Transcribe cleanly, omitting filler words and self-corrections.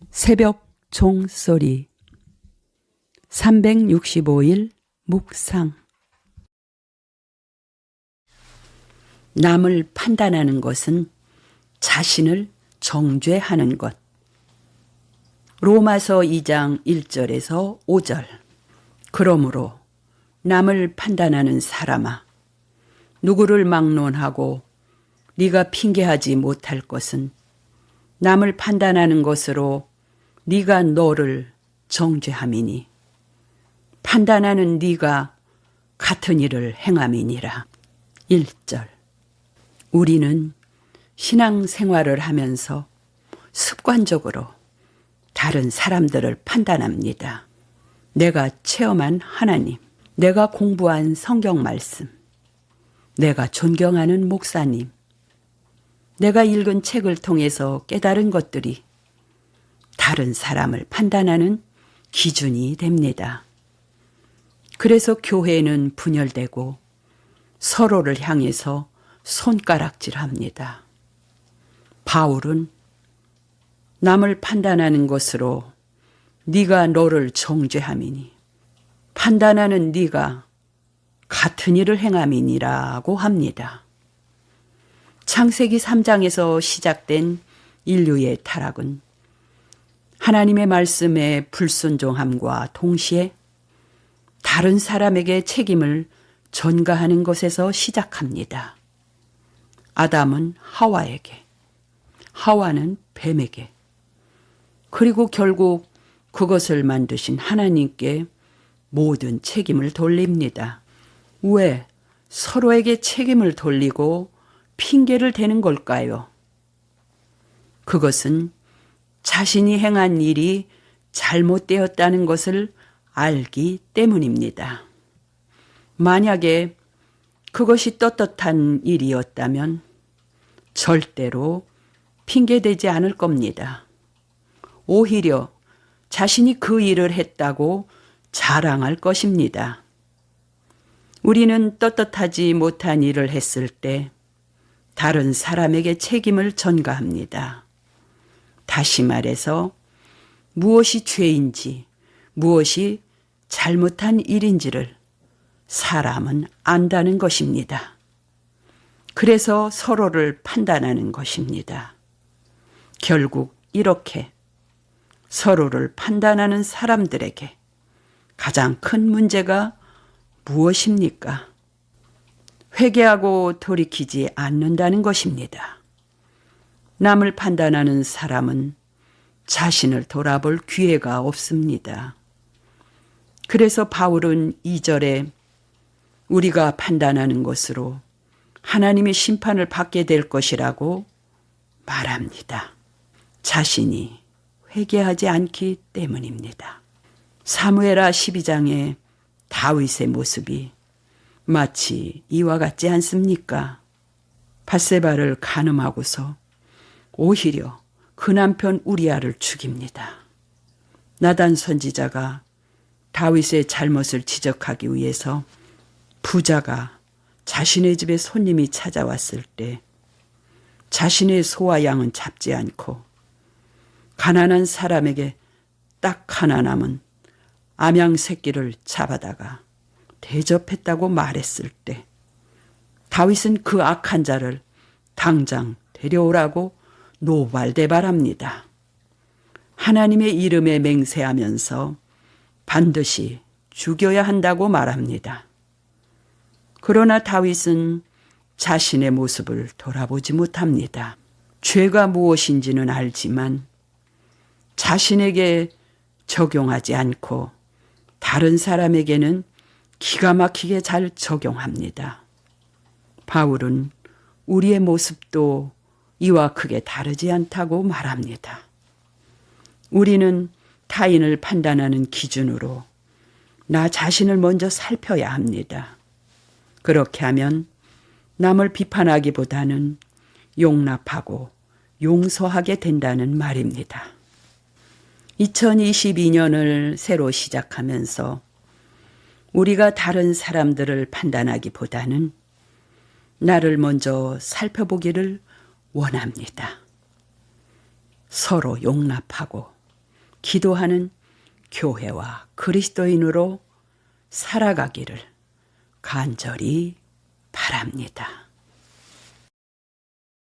새벽 종소리 365일 묵상. 남을 판단하는 것은 자신을 정죄하는 것. 로마서 2장 1절에서 5절. 그러므로 남을 판단하는 사람아, 누구를 막론하고 네가 핑계하지 못할 것은 남을 판단하는 것으로 네가 너를 정죄함이니 판단하는 네가 같은 일을 행함이니라. 1절. 우리는 신앙생활을 하면서 습관적으로 다른 사람들을 판단합니다. 내가 체험한 하나님, 내가 공부한 성경 말씀, 내가 존경하는 목사님, 내가 읽은 책을 통해서 깨달은 것들이 다른 사람을 판단하는 기준이 됩니다. 그래서 교회는 분열되고 서로를 향해서 손가락질합니다. 바울은 남을 판단하는 것으로 네가 너를 정죄함이니 판단하는 네가 같은 일을 행함이니라고 합니다. 창세기 3장에서 시작된 인류의 타락은 하나님의 말씀에 불순종함과 동시에 다른 사람에게 책임을 전가하는 것에서 시작합니다. 아담은 하와에게, 하와는 뱀에게, 그리고 결국 그것을 만드신 하나님께 모든 책임을 돌립니다. 왜 서로에게 책임을 돌리고 핑계를 대는 걸까요? 그것은 자신이 행한 일이 잘못되었다는 것을 알기 때문입니다. 만약에 그것이 떳떳한 일이었다면 절대로 핑계대지 않을 겁니다. 오히려 자신이 그 일을 했다고 자랑할 것입니다. 우리는 떳떳하지 못한 일을 했을 때 다른 사람에게 책임을 전가합니다. 다시 말해서 무엇이 죄인지, 무엇이 잘못한 일인지를 사람은 안다는 것입니다. 그래서 서로를 판단하는 것입니다. 결국 이렇게 서로를 판단하는 사람들에게 가장 큰 문제가 무엇입니까? 회개하고 돌이키지 않는다는 것입니다. 남을 판단하는 사람은 자신을 돌아볼 기회가 없습니다. 그래서 바울은 2절에 우리가 판단하는 것으로 하나님의 심판을 받게 될 것이라고 말합니다. 자신이 회개하지 않기 때문입니다. 사무엘하 12장의 다윗의 모습이 마치 이와 같지 않습니까? 밧세바를 간음하고서 오히려 그 남편 우리아를 죽입니다. 나단 선지자가 다윗의 잘못을 지적하기 위해서 부자가 자신의 집에 손님이 찾아왔을 때 자신의 소와 양은 잡지 않고 가난한 사람에게 딱 하나 남은 암양 새끼를 잡아다가 대접했다고 말했을 때 다윗은 그 악한 자를 당장 데려오라고 노발대발합니다. 하나님의 이름에 맹세하면서 반드시 죽여야 한다고 말합니다. 그러나 다윗은 자신의 모습을 돌아보지 못합니다. 죄가 무엇인지는 알지만 자신에게 적용하지 않고 다른 사람에게는 기가 막히게 잘 적용합니다. 바울은 우리의 모습도 이와 크게 다르지 않다고 말합니다. 우리는 타인을 판단하는 기준으로 나 자신을 먼저 살펴야 합니다. 그렇게 하면 남을 비판하기보다는 용납하고 용서하게 된다는 말입니다. 2022년을 새로 시작하면서 우리가 다른 사람들을 판단하기보다는 나를 먼저 살펴보기를 원합니다. 서로 용납하고 기도하는 교회와 그리스도인으로 살아가기를 간절히 바랍니다.